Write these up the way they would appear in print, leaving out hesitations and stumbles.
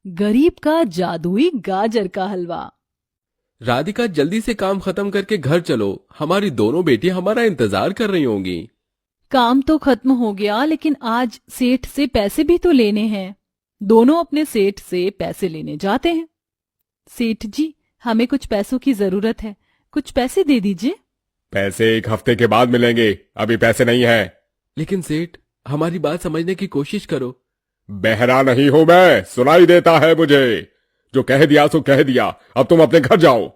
गरीब का जादुई गाजर का हलवा। राधिका, जल्दी से काम खत्म करके घर चलो, हमारी दोनों बेटियां हमारा इंतजार कर रही होंगी। काम तो खत्म हो गया, लेकिन आज सेठ से पैसे भी तो लेने हैं। दोनों अपने सेठ से पैसे लेने जाते हैं। सेठ जी, हमें कुछ पैसों की जरूरत है, कुछ पैसे दे दीजिए। पैसे 1 हफ्ते के बाद मिलेंगे, अभी पैसे नहीं है। लेकिन सेठ, हमारी बात समझने की कोशिश करो। बहरा नहीं हूं मैं, सुनाई देता है मुझे। जो कह दिया सो कह दिया, अब तुम अपने घर जाओ।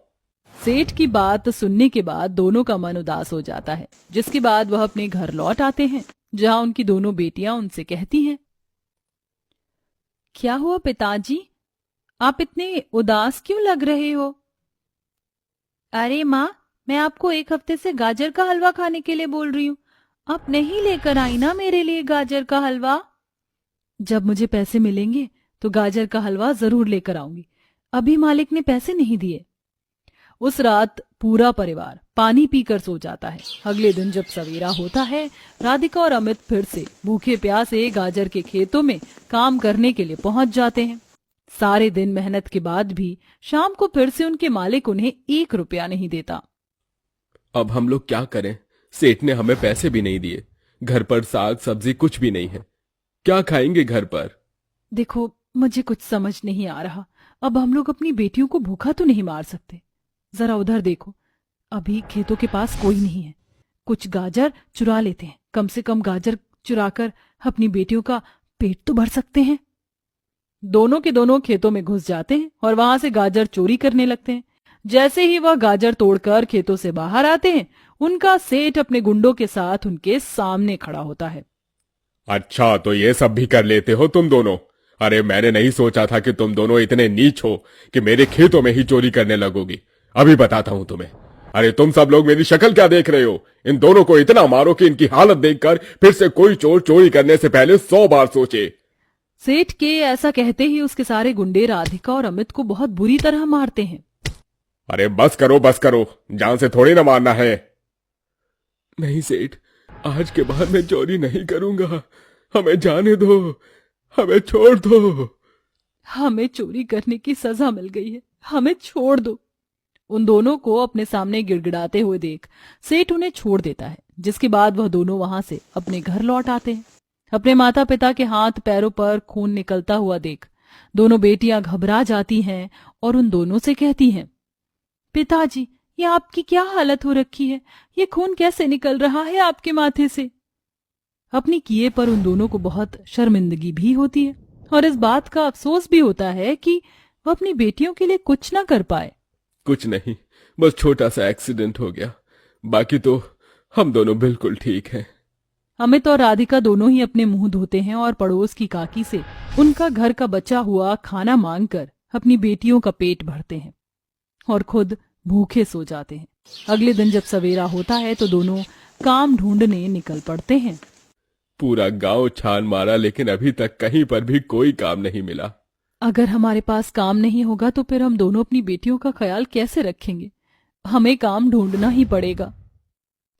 सेठ की बात सुनने के बाद दोनों का मन उदास हो जाता है, जिसके बाद वह अपने घर लौट आते हैं, जहां उनकी दोनों बेटियां उनसे कहती हैं, क्या हुआ पिताजी, आप इतने उदास क्यों लग रहे हो? अरे माँ, मैं आपको 1 हफ्ते से गाजर का हलवा खाने के लिए बोल रही हूँ, आप नहीं लेकर आई ना मेरे लिए गाजर का हलवा। जब मुझे पैसे मिलेंगे तो गाजर का हलवा जरूर लेकर आऊंगी, अभी मालिक ने पैसे नहीं दिए। उस रात पूरा परिवार पानी पीकर सो जाता है। अगले दिन जब सवेरा होता है, राधिका और अमित फिर से भूखे प्यासे गाजर के खेतों में काम करने के लिए पहुंच जाते हैं। सारे दिन मेहनत के बाद भी शाम को फिर से उनके मालिक उन्हें 1 रुपया नहीं देता। अब हम लोग क्या करें? सेठ ने हमें पैसे भी नहीं दिए, घर पर साग सब्जी कुछ भी नहीं है, क्या खाएंगे घर पर? देखो, मुझे कुछ समझ नहीं आ रहा। अब हम लोग अपनी बेटियों को भूखा तो नहीं मार सकते। जरा उधर देखो, अभी खेतों के पास कोई नहीं है। कुछ गाजर चुरा लेते हैं, कम से कम गाजर चुराकर अपनी बेटियों का पेट तो भर सकते हैं। दोनों के दोनों खेतों में घुस जाते हैं और वहां से गाजर चोरी करने लगते हैं। जैसे ही वह गाजर तोड़कर खेतों से बाहर आते हैं, उनका सेठ अपने गुंडों के साथ उनके सामने खड़ा होता है। अच्छा, तो ये सब भी कर लेते हो तुम दोनों? अरे, मैंने नहीं सोचा था कि तुम दोनों इतने नीच हो कि मेरे खेतों में ही चोरी करने लगोगी। अभी बताता हूं तुम्हें। अरे, तुम सब लोग मेरी शक्ल क्या देख रहे हो? इन दोनों को इतना मारो कि इनकी हालत देखकर फिर से कोई चोर चोरी करने से पहले 100 बार सोचे। सेठ के ऐसा कहते ही उसके सारे गुंडे राधिका और अमित को बहुत बुरी तरह मारते हैं। अरे बस करो, जान से थोड़ी ना मारना है। नहीं सेठ, आज के बाद मैं चोरी नहीं करूंगा, हमें जाने दो, हमें छोड़ दो। हमें चोरी करने की सजा मिल गई है, हमें छोड़ दो। उन दोनों को अपने सामने गिड़गिड़ाते हुए देख सेठ उन्हें छोड़ देता है, जिसके बाद वह दोनों वहां से अपने घर लौट आते हैं। अपने माता पिता के हाथ पैरों पर खून निकलता हुआ देख दोनों बेटियां घबरा जाती हैं और उन दोनों से कहती हैं, पिताजी, ये आपकी क्या हालत हो रखी है? ये खून कैसे निकल रहा है आपके माथे से? अपनी किए पर उन दोनों को बहुत शर्मिंदगी भी होती है और इस बात का अफसोस भी होता है कि वह अपनी बेटियों के लिए कुछ ना कर पाए। कुछ नहीं, बस छोटा सा एक्सीडेंट हो गया, बाकी तो हम दोनों बिल्कुल ठीक हैं। अमित और राधिका दोनों ही अपने मुंह धोते हैं और पड़ोस की काकी से उनका घर का बचा हुआ खाना मांगकर अपनी बेटियों का पेट भरते हैं और खुद भूखे सो जाते हैं। अगले दिन जब सवेरा होता है तो दोनों काम ढूंढने निकल पड़ते हैं। पूरा गांव छान मारा, लेकिन अभी तक कहीं पर भी कोई काम नहीं मिला। अगर हमारे पास काम नहीं होगा तो फिर हम दोनों अपनी बेटियों का ख्याल कैसे रखेंगे? हमें काम ढूंढना ही पड़ेगा।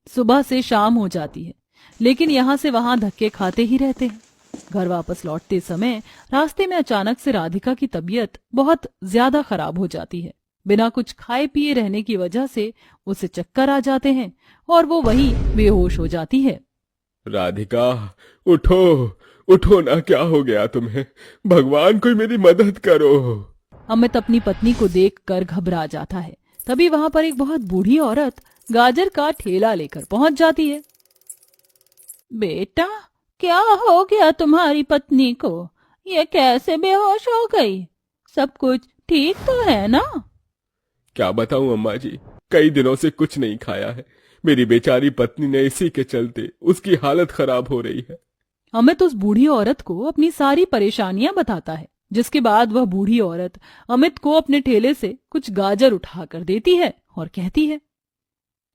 सुबह से शाम हो जाती है, लेकिन यहाँ से वहां धक्के खाते ही रहते हैं। घर वापस लौटते समय रास्ते में अचानक से राधिका की तबीयत बहुत ज्यादा खराब हो जाती है। बिना कुछ खाए पिए रहने की वजह से उसे चक्कर आ जाते हैं और वो वहीं बेहोश हो जाती है। राधिका, उठो ना, क्या हो गया तुम्हें? भगवान, कोई मेरी मदद करो। अमित अपनी पत्नी को देखकर घबरा जाता है। तभी वहां पर एक बहुत बूढ़ी औरत गाजर का ठेला लेकर पहुंच जाती है। बेटा, क्या हो गया तुम्हारी पत्नी को? ये कैसे बेहोश हो गई? सब कुछ ठीक तो है ना? क्या बताऊं अम्मा जी, कई दिनों से कुछ नहीं खाया है। मेरी बेचारी पत्नी ने इसी के चलते उसकी हालत खराब हो रही है। अमित उस बूढ़ी औरत को अपनी सारी परेशानियां बताता है, जिसके बाद वह बूढ़ी औरत अमित को अपने ठेले से कुछ गाजर उठा कर देती है और कहती है,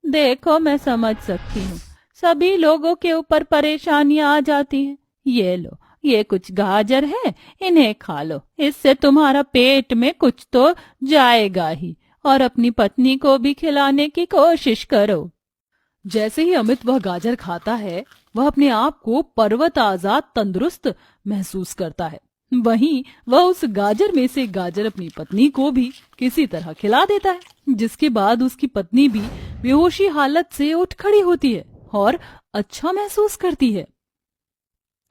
देखो, मैं समझ सकती हूँ, सभी लोगों के ऊपर परेशानियां आ जाती हैं। ये लो, ये कुछ गाजर है, इन्हें खा लो, इससे तुम्हारा पेट में कुछ तो जाएगा ही, और अपनी पत्नी को भी खिलाने की कोशिश करो। जैसे ही अमित वह गाजर खाता है, वह अपने आप को पर्वत आजाद तंदुरुस्त महसूस करता है। वहीं वह उस गाजर में से गाजर अपनी पत्नी को भी किसी तरह खिला देता है, जिसके बाद उसकी पत्नी भी बेहोशी हालत से उठ खड़ी होती है और अच्छा महसूस करती है।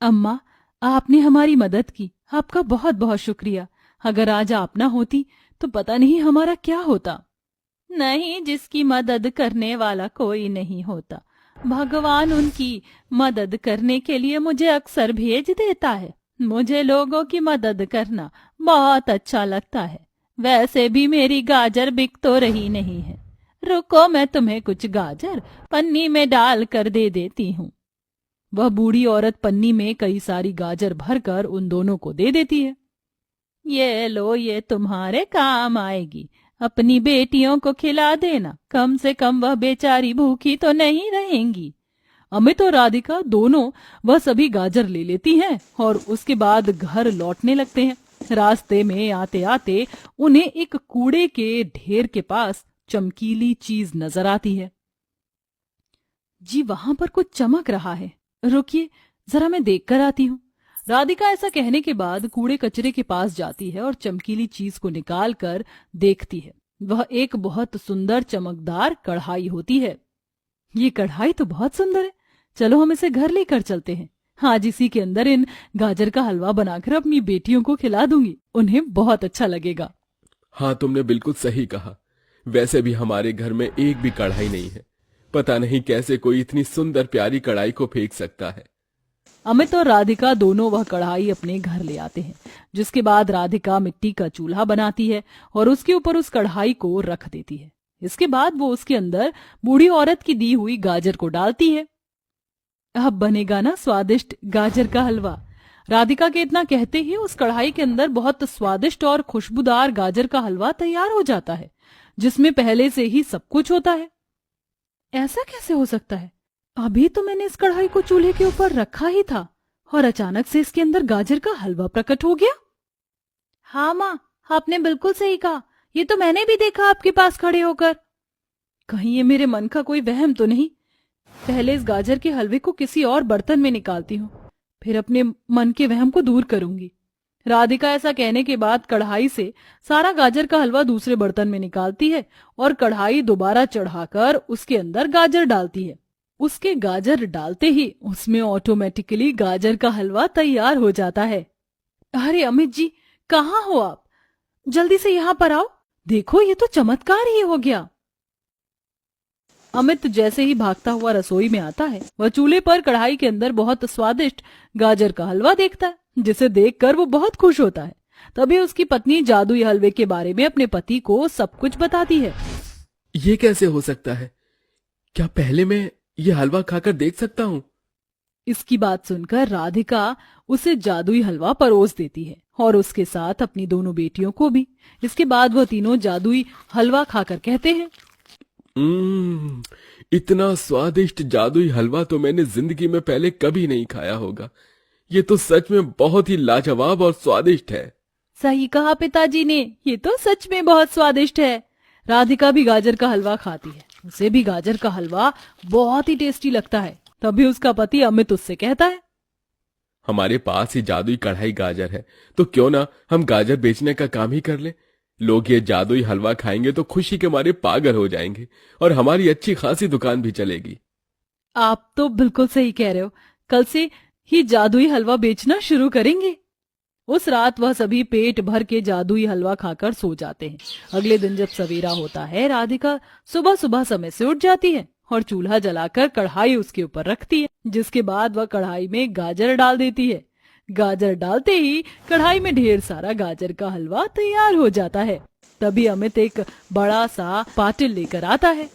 अम्मा, आपने हमारी मदद की, आपका बहुत बहुत शुक्रिया। अगर आज आप ना होती तो पता नहीं हमारा क्या होता। नहीं, जिसकी मदद करने वाला कोई नहीं होता, भगवान उनकी मदद करने के लिए मुझे अक्सर भेज देता है। मुझे लोगों की मदद करना बहुत अच्छा लगता है। वैसे भी मेरी गाजर बिक तो रही नहीं है। रुको, मैं तुम्हें कुछ गाजर पन्नी में डाल कर दे देती हूँ। वह बूढ़ी औरत पन्नी में कई सारी गाजर भरकर उन दोनों को दे देती है। ये लो, ये तुम्हारे काम आएगी। अपनी बेटियों को खिला देना, कम से कम वह बेचारी भूखी तो नहीं रहेंगी। अमित और राधिका दोनों वह सभी गाजर ले लेती हैं और उसके बाद घर लौटने लगते हैं। रास्ते में आते आते उन्हें एक कूड़े के ढेर के पास चमकीली चीज नजर आती है। जी, वहां पर कुछ चमक रहा है, रुकिए जरा मैं देखकर आती हूँ। राधिका ऐसा कहने के बाद कूड़े कचरे के पास जाती है और चमकीली चीज को निकाल कर देखती है। वह एक बहुत सुंदर चमकदार कढ़ाई होती है। ये कढ़ाई तो बहुत सुंदर है, चलो हम इसे घर लेकर चलते हैं। आज इसी के अंदर इन गाजर का हलवा बनाकर अपनी बेटियों को खिला दूंगी, उन्हें बहुत अच्छा लगेगा। हाँ, तुमने बिल्कुल सही कहा। वैसे भी हमारे घर में एक भी कढ़ाई नहीं है। पता नहीं कैसे कोई इतनी सुंदर प्यारी कढ़ाई को फेंक सकता है। अमित और राधिका दोनों वह कढ़ाई अपने घर ले आते हैं, जिसके बाद राधिका मिट्टी का चूल्हा बनाती है और उसके ऊपर उस कढ़ाई को रख देती है। इसके बाद वो उसके अंदर बूढ़ी औरत की दी हुई गाजर को डालती है। अब बनेगा ना स्वादिष्ट गाजर का हलवा। राधिका के इतना कहते ही उस कढ़ाई के अंदर बहुत स्वादिष्ट और खुशबूदार गाजर का हलवा तैयार हो जाता है, जिसमें पहले से ही सब कुछ होता है। ऐसा कैसे हो सकता है? अभी तो मैंने इस कढ़ाई को चूल्हे के ऊपर रखा ही था और अचानक से इसके अंदर गाजर का हलवा प्रकट हो गया। हाँ माँ, आपने बिल्कुल सही कहा, ये तो मैंने भी देखा आपके पास खड़े होकर। कहीं ये मेरे मन का कोई वहम तो नहीं? पहले इस गाजर के हलवे को किसी और बर्तन में निकालती हूँ, फिर अपने मन के वहम को दूर करूंगी। राधिका ऐसा कहने के बाद कढ़ाई से सारा गाजर का हलवा दूसरे बर्तन में निकालती है और कढ़ाई दोबारा चढ़ाकर उसके अंदर गाजर डालती है। उसके गाजर डालते ही उसमें ऑटोमेटिकली गाजर का हलवा तैयार हो जाता है। अरे अमित जी, कहाँ हो आप? जल्दी से यहाँ पर आओ, देखो ये तो चमत्कार ही हो गया। अमित जैसे ही भागता हुआ रसोई में आता है, वह चूल्हे पर कढ़ाई के अंदर बहुत स्वादिष्ट गाजर का हलवा देखता है, जिसे देखकर वो बहुत खुश होता है। तभी उसकी पत्नी जादुई हलवे के बारे में अपने पति को सब कुछ बताती है। ये कैसे हो सकता है? क्या पहले मैं ये हलवा खाकर देख सकता हूँ? इसकी बात सुनकर राधिका उसे जादुई हलवा परोस देती है और उसके साथ अपनी दोनों बेटियों को भी। इसके बाद वह तीनों जादुई हलवा खाकर कहते हैं, इतना स्वादिष्ट जादुई हलवा तो मैंने जिंदगी में पहले कभी नहीं खाया होगा। ये तो सच में बहुत ही लाजवाब और स्वादिष्ट है। सही कहा पिताजी ने, ये तो सच में बहुत स्वादिष्ट है। राधिका भी गाजर का हलवा खाती है, उसे भी गाजर का हलवा बहुत ही टेस्टी लगता है। तभी उसका पति अमित उससे कहता है, हमारे पास ही जादुई कढ़ाई गाजर है, तो क्यों ना हम गाजर बेचने का काम ही कर ले। लोग ये जादुई हलवा खाएंगे तो खुशी के मारे पागल हो जाएंगे और हमारी अच्छी खासी दुकान भी चलेगी। आप तो बिल्कुल सही कह रहे हो, कल से ही जादुई हलवा बेचना शुरू करेंगे। उस रात वह सभी पेट भर के जादुई हलवा खाकर सो जाते हैं। अगले दिन जब सवेरा होता है, राधिका सुबह सुबह समय से उठ जाती है और चूल्हा जलाकर कढ़ाई उसके ऊपर रखती है, जिसके बाद वह कढ़ाई में गाजर डाल देती है। गाजर डालते ही कढ़ाई में ढेर सारा गाजर का हलवा तैयार हो जाता है। तभी अमित एक बड़ा सा पाटिल लेकर आता है।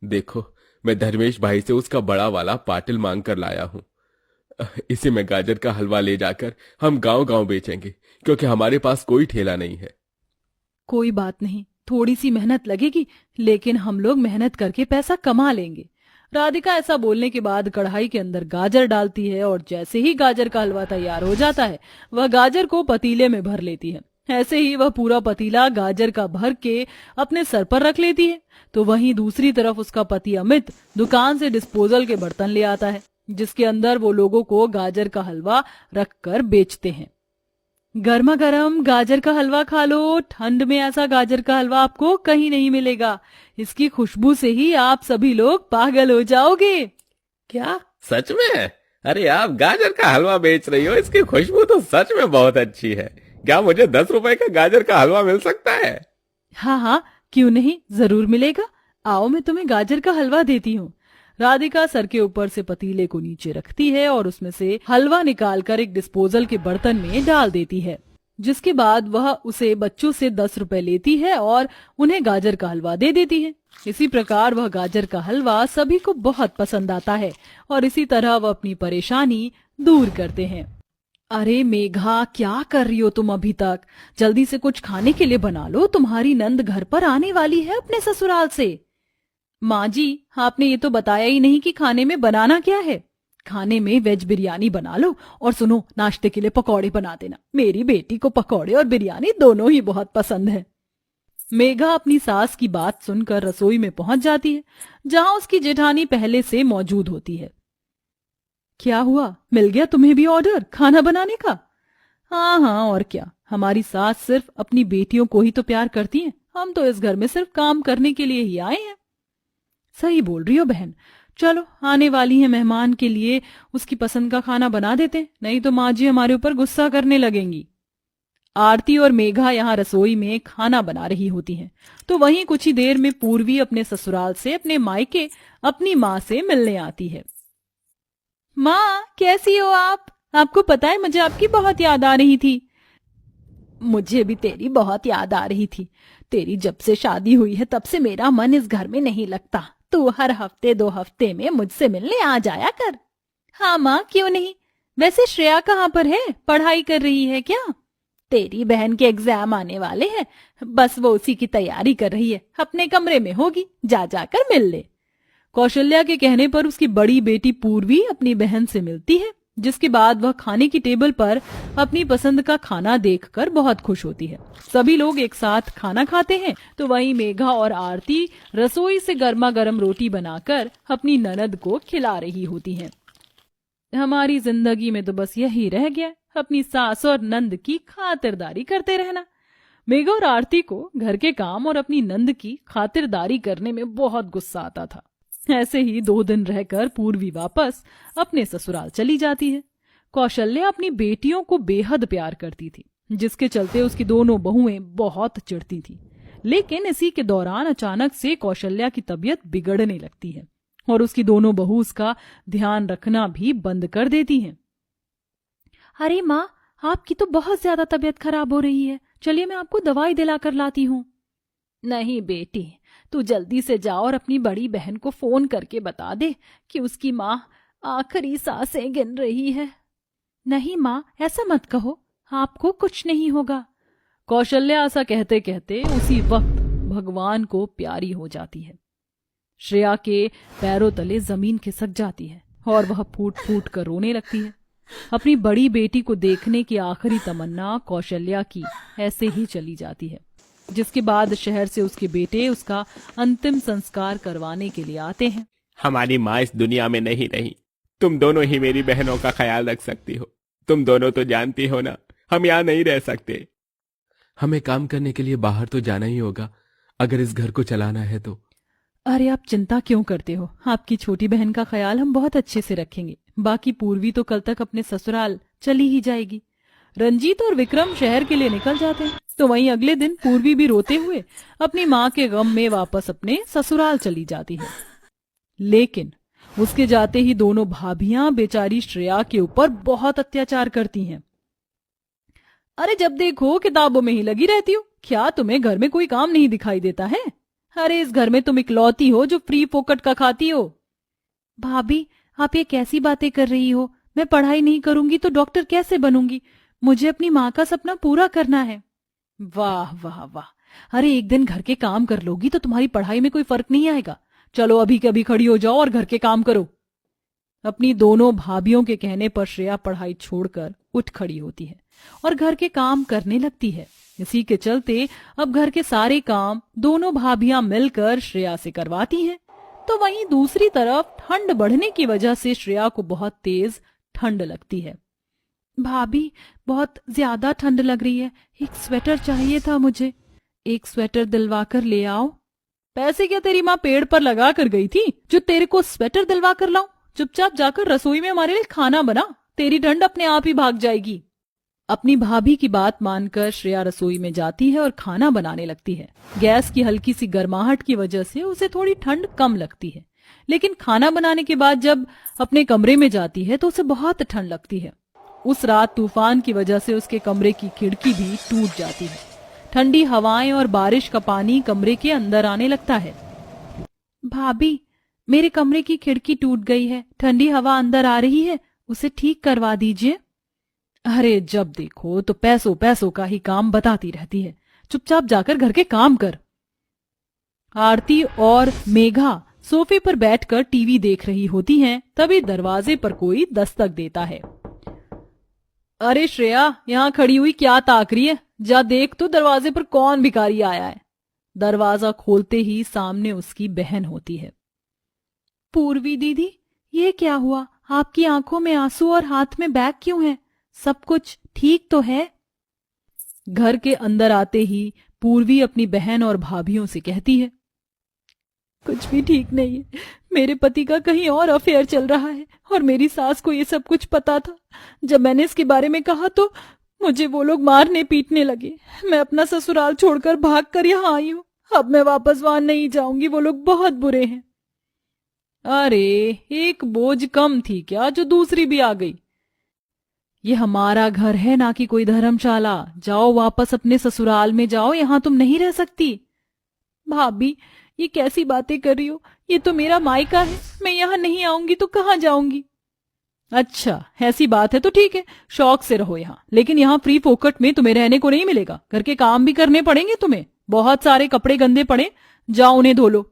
देखो, मैं धर्मेश भाई से उसका बड़ा वाला पाटिल मांग कर लाया हूँ। इसी में गाजर का हलवा ले जाकर हम गांव गांव बेचेंगे, क्योंकि हमारे पास कोई ठेला नहीं है। कोई बात नहीं, थोड़ी सी मेहनत लगेगी, लेकिन हम लोग मेहनत करके पैसा कमा लेंगे। राधिका ऐसा बोलने के बाद कढ़ाई के अंदर गाजर डालती है और जैसे ही गाजर का हलवा तैयार हो जाता है, वह गाजर को पतीले में भर लेती है। ऐसे ही वह पूरा पतीला गाजर का भर के अपने सर पर रख लेती है। तो वहीं दूसरी तरफ उसका पति अमित दुकान से डिस्पोजल के बर्तन ले आता है, जिसके अंदर वो लोगों को गाजर का हलवा रखकर बेचते हैं। गर्मा गर्म गाजर का हलवा खा लो। ठंड में ऐसा गाजर का हलवा आपको कहीं नहीं मिलेगा। इसकी खुशबू से ही आप सभी लोग पागल हो जाओगे। क्या सच में? अरे आप गाजर का हलवा बेच रही हो, इसकी खुशबू तो सच में बहुत अच्छी है। क्या मुझे 10 रुपए का गाजर का हलवा मिल सकता है? हाँ हाँ, क्यों नहीं, जरूर मिलेगा। आओ मैं तुम्हें गाजर का हलवा देती हूँ। राधिका सर के ऊपर से पतीले को नीचे रखती है और उसमें से हलवा निकालकर एक डिस्पोजल के बर्तन में डाल देती है, जिसके बाद वह उसे बच्चों से 10 रुपए लेती है और उन्हें गाजर का हलवा दे देती है। इसी प्रकार वह गाजर का हलवा सभी को बहुत पसंद आता है और इसी तरह वह अपनी परेशानी दूर करते हैं। अरे मेघा, क्या कर रही हो तुम अभी तक? जल्दी से कुछ खाने के लिए बना लो, तुम्हारी नंद घर पर आने वाली है अपने ससुराल से। माँ जी, आपने ये तो बताया ही नहीं कि खाने में बनाना क्या है। खाने में वेज बिरयानी बना लो और सुनो, नाश्ते के लिए पकौड़े बना देना। मेरी बेटी को पकौड़े और बिरयानी दोनों ही बहुत पसंद है। मेघा अपनी सास की बात सुनकर रसोई में पहुंच जाती है, जहां उसकी जेठानी पहले से मौजूद होती है। क्या हुआ, मिल गया तुम्हें भी ऑर्डर खाना बनाने का? हाँ हाँ, और क्या। हमारी सास सिर्फ अपनी बेटियों को ही तो प्यार करती हैं। हम तो इस घर में सिर्फ काम करने के लिए ही आए हैं। सही बोल रही हो बहन। चलो, आने वाली है मेहमान के लिए उसकी पसंद का खाना बना देते, नहीं तो माँ जी हमारे ऊपर गुस्सा करने लगेंगी। आरती और मेघा यहाँ रसोई में खाना बना रही होती हैं, तो वहीं कुछ ही देर में पूर्वी अपने ससुराल से अपने मायके अपनी माँ से मिलने आती है। माँ, कैसी हो आप? आपको पता है मुझे आपकी बहुत याद आ रही थी। मुझे भी तेरी बहुत याद आ रही थी। तेरी जब से शादी हुई है तब से मेरा मन इस घर में नहीं लगता। तू हर हफ्ते 2 हफ्ते में मुझसे मिलने आ जाया कर। हाँ माँ, क्यों नहीं। वैसे श्रेया कहाँ पर है? पढ़ाई कर रही है क्या? तेरी बहन के एग्जाम आने वाले हैं, बस वो उसी की तैयारी कर रही है। अपने कमरे में होगी, जा जाकर मिल ले। कौशल्या के कहने पर उसकी बड़ी बेटी पूर्वी अपनी बहन से मिलती है, जिसके बाद वह खाने की टेबल पर अपनी पसंद का खाना देखकर बहुत खुश होती है। सभी लोग एक साथ खाना खाते हैं, तो वहीं मेघा और आरती रसोई से गर्मा गर्म रोटी बनाकर अपनी ननद को खिला रही होती हैं। हमारी जिंदगी में तो बस यही रह गया, अपनी सास और नंद की खातिरदारी करते रहना। मेघा और आरती को घर के काम और अपनी नंद की खातिरदारी करने में बहुत गुस्सा आता था। ऐसे ही 2 दिन रहकर पूर्वी वापस अपने ससुराल चली जाती है। कौशल्या अपनी बेटियों को बेहद प्यार करती थी, जिसके चलते उसकी दोनों बहुएं बहुत चिढ़ती थी। लेकिन इसी के दौरान अचानक से कौशल्या की तबीयत बिगड़ने लगती है और उसकी दोनों बहू उसका ध्यान रखना भी बंद कर देती हैं। अरे माँ, आपकी तो बहुत ज्यादा तबीयत खराब हो रही है, चलिए मैं आपको दवाई दिलाकर लाती हूँ। नहीं बेटी, तू जल्दी से जा और अपनी बड़ी बहन को फोन करके बता दे कि उसकी माँ आखिरी सांसें गिन रही है। नहीं माँ, ऐसा मत कहो, आपको कुछ नहीं होगा। कौशल्या ऐसा कहते कहते उसी वक्त भगवान को प्यारी हो जाती है। श्रेया के पैरों तले जमीन खिसक जाती है और वह फूट फूट कर रोने लगती है। अपनी बड़ी बेटी को देखने की आखिरी तमन्ना कौशल्या की ऐसे ही चली जाती है, जिसके बाद शहर से उसके बेटे उसका अंतिम संस्कार करवाने के लिए आते हैं। हमारी माँ इस दुनिया में नहीं रही, तुम दोनों ही मेरी बहनों का ख्याल रख सकती हो। तुम दोनों तो जानती हो ना, हम यहाँ नहीं रह सकते। हमें काम करने के लिए बाहर तो जाना ही होगा, अगर इस घर को चलाना है तो। अरे आप चिंता क्यों करते हो, आपकी छोटी बहन का ख्याल हम बहुत अच्छे से रखेंगे। बाकी पूर्वी तो कल तक अपने ससुराल चली ही जाएगी। रंजीत और विक्रम शहर के लिए निकल जाते हैं, तो वहीं अगले दिन पूर्वी भी रोते हुए अपनी माँ के गम में वापस अपने ससुराल चली जाती है। लेकिन उसके जाते ही दोनों भाभियां बेचारी श्रेया के ऊपर बहुत अत्याचार करती हैं। अरे जब देखो किताबों में ही लगी रहती हो, क्या तुम्हें घर में कोई काम नहीं दिखाई देता है? अरे इस घर में तुम इकलौती हो जो फ्री फोकट का खाती हो। भाभी, आप ये कैसी बातें कर रही हो? मैं पढ़ाई नहीं करूंगी तो डॉक्टर कैसे बनूंगी? मुझे अपनी माँ का सपना पूरा करना है। वाह वाह वाह, अरे एक दिन घर के काम कर लोगी तो तुम्हारी पढ़ाई में कोई फर्क नहीं आएगा। चलो अभी के अभी खड़ी हो जाओ और घर के काम करो। अपनी दोनों भाभियों के कहने पर श्रेया पढ़ाई छोड़कर उठ खड़ी होती है और घर के काम करने लगती है। इसी के चलते अब घर के सारे काम दोनों भाभियां मिलकर श्रेया से करवाती हैं। तो वहीं दूसरी तरफ ठंड बढ़ने की वजह से श्रेया को बहुत तेज ठंड लगती है। भाभी, बहुत ज्यादा ठंड लग रही है, एक स्वेटर चाहिए था मुझे। एक स्वेटर दिलवा कर ले आओ। पैसे क्या तेरी माँ पेड़ पर लगा कर गई थी जो तेरे को स्वेटर दिलवा कर लाऊं? चुपचाप जाकर रसोई में हमारे लिए खाना बना, तेरी ठंड अपने आप ही भाग जाएगी। अपनी भाभी की बात मानकर श्रेया रसोई में जाती है और खाना बनाने लगती है। गैस की हल्की सी गर्माहट की वजह से उसे थोड़ी ठंड कम लगती है, लेकिन खाना बनाने के बाद जब अपने कमरे में जाती है तो उसे बहुत ठंड लगती है। उस रात तूफान की वजह से उसके कमरे की खिड़की भी टूट जाती है। ठंडी हवाएं और बारिश का पानी कमरे के अंदर आने लगता है। भाभी, मेरे कमरे की खिड़की टूट गई है, ठंडी हवा अंदर आ रही है, उसे ठीक करवा दीजिए। अरे जब देखो तो पैसों पैसों का ही काम बताती रहती है, चुपचाप जाकर घर के काम कर। आरती और मेघा सोफे पर बैठकर टीवी देख रही होती हैं, तभी दरवाजे पर कोई दस्तक देता है। अरे श्रेया, यहाँ खड़ी हुई क्या ताक रही है? जा देख तो दरवाजे पर कौन भिखारी आया है। दरवाजा खोलते ही सामने उसकी बहन होती है। पूर्वी दीदी, ये क्या हुआ? आपकी आंखों में आंसू और हाथ में बैग क्यों है? सब कुछ ठीक तो है? घर के अंदर आते ही पूर्वी अपनी बहन और भाभियों से कहती है, कुछ भी ठीक नहीं है। मेरे पति का कहीं और अफेयर चल रहा है और मेरी सास को ये सब कुछ पता था। जब मैंने इसके बारे में कहा तो मुझे वो लोग मारने पीटने लगे। मैं अपना ससुराल छोड़कर भागकर यहाँ आई हूँ। अब मैं वापस वहां नहीं जाऊंगी, वो लोग बहुत बुरे हैं। अरे एक बोझ कम थी क्या जो दूसरी भी आ गई? ये हमारा घर है, ना कि कोई धर्मशाला। जाओ वापस अपने ससुराल में जाओ, यहाँ तुम नहीं रह सकती। भाभी, ये कैसी बातें कर रही हो? ये तो मेरा मायका है, मैं यहाँ नहीं आऊंगी तो कहाँ जाऊंगी? अच्छा ऐसी बात है तो ठीक है, शौक से रहो यहाँ, लेकिन यहाँ फ्री फोकट में तुम्हें रहने को नहीं मिलेगा। घर के काम भी करने पड़ेंगे तुम्हें। बहुत सारे कपड़े गंदे पड़े, जाओ उन्हें धो लो।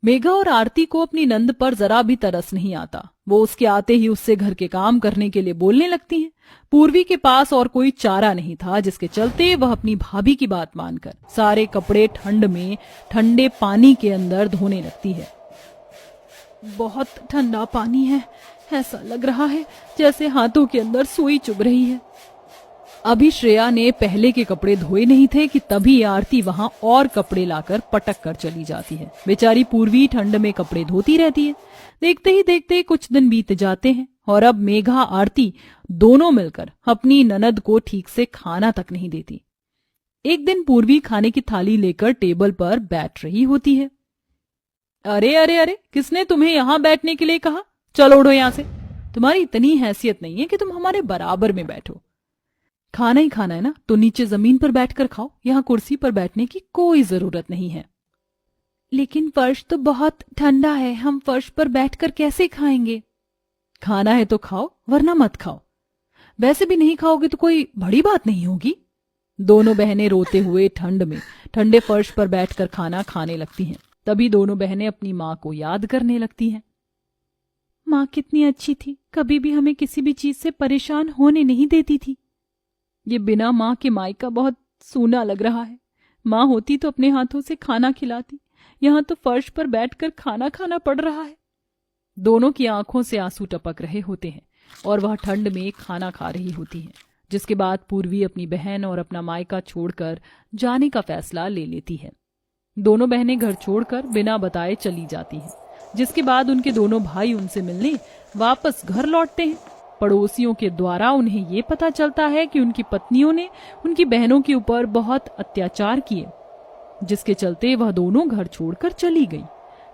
मेघा और आरती को अपनी नंद पर जरा भी तरस नहीं आता। वो उसके आते ही उससे घर के काम करने के लिए बोलने लगती हैं। पूर्वी के पास और कोई चारा नहीं था, जिसके चलते वह अपनी भाभी की बात मानकर सारे कपड़े ठंड में ठंडे पानी के अंदर धोने लगती है। बहुत ठंडा पानी है, ऐसा लग रहा है जैसे हाथों के अंदर सुई चुभ रही है। अभी श्रेया ने पहले के कपड़े धोए नहीं थे कि तभी आरती वहां और कपड़े लाकर पटक कर चली जाती है। बेचारी पूर्वी ठंड में कपड़े धोती रहती है। देखते ही देखते कुछ दिन बीत जाते हैं और अब मेघा आरती दोनों मिलकर अपनी ननद को ठीक से खाना तक नहीं देती। एक दिन पूर्वी खाने की थाली लेकर टेबल पर बैठ रही होती है। अरे अरे अरे, किसने तुम्हें यहाँ बैठने के लिए कहा? चलो उठो यहाँ से। तुम्हारी इतनी हैसियत नहीं है कि तुम हमारे बराबर में बैठो। खाना ही खाना है ना, तो नीचे जमीन पर बैठकर खाओ, यहाँ कुर्सी पर बैठने की कोई जरूरत नहीं है। लेकिन फर्श तो बहुत ठंडा है, हम फर्श पर बैठकर कैसे खाएंगे? खाना है तो खाओ, वरना मत खाओ। वैसे भी नहीं खाओगे तो कोई बड़ी बात नहीं होगी। दोनों बहनें रोते हुए ठंड में ठंडे फर्श पर बैठकर खाना खाने लगती हैं। तभी दोनों बहनें अपनी माँ को याद करने लगती हैं। माँ कितनी अच्छी थी, कभी भी हमें किसी भी चीज से परेशान होने नहीं देती थी। ये बिना माँ के मायका बहुत सूना लग रहा है। माँ होती तो अपने हाथों से खाना खिलाती, यहाँ तो फर्श पर बैठकर खाना खाना पड़ रहा है। दोनों की आंखों से आंसू टपक रहे होते हैं और वह ठंड में खाना खा रही होती है। जिसके बाद पूर्वी अपनी बहन और अपना मायका छोड़कर जाने का फैसला ले लेती है। दोनों बहनें घर छोड़कर बिना बताए चली जाती हैं। जिसके बाद उनके दोनों भाई उनसे मिलने वापस घर लौटते हैं। पड़ोसियों के द्वारा उन्हें ये पता चलता है कि उनकी पत्नियों ने उनकी बहनों के ऊपर बहुत अत्याचार किए, जिसके चलते वह दोनों घर छोड़कर चली गई।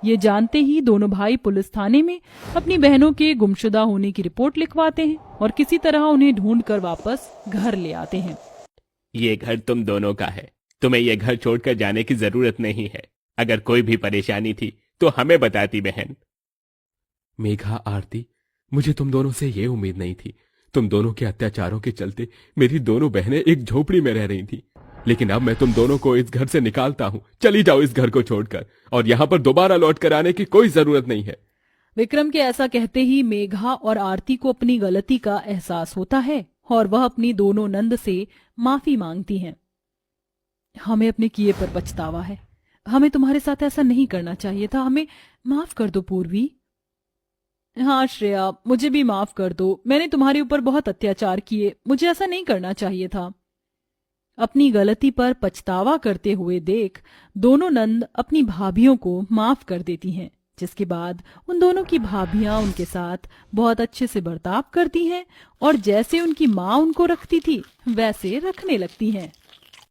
ये जानते ही दोनों भाई पुलिस थाने में अपनी बहनों के गुमशुदा होने की रिपोर्ट लिखवाते हैं और किसी तरह उन्हें ढूंढकर वापस घर ले आते हैं। ये घर तुम दोनों का है, तुम्हें ये घर छोड़कर जाने की जरूरत नहीं है। अगर कोई भी परेशानी थी तो हमें बताती बहन। मेघा, आरती, मुझे तुम दोनों से ये उम्मीद नहीं थी। तुम दोनों के अत्याचारों के चलते मेरी दोनों बहनें एक झोपड़ी में रह रही थी, लेकिन अब मैं तुम दोनों को इस घर से निकालता हूँ। चली जाओ इस घर को छोड़कर, और यहाँ पर दोबारा लौट कर आने की कोई जरूरत नहीं है। विक्रम के ऐसा कहते ही मेघा और आरती को अपनी गलती का एहसास होता है और वह अपनी दोनों नंद से माफी मांगती हैं। हमें अपने किए पर पछतावा है, हमें तुम्हारे साथ ऐसा नहीं करना चाहिए था, हमें माफ कर दो पूर्वी। हाँ श्रेया, मुझे भी माफ कर दो। मैंने तुम्हारे ऊपर बहुत अत्याचार किए, मुझे ऐसा नहीं करना चाहिए था। अपनी गलती पर पछतावा करते हुए देख दोनों नंद अपनी भाभियों को माफ कर देती हैं, जिसके बाद उन दोनों की भाभियां उनके साथ बहुत अच्छे से बर्ताव करती हैं और जैसे उनकी माँ उनको रखती थी वैसे रखने लगती हैं।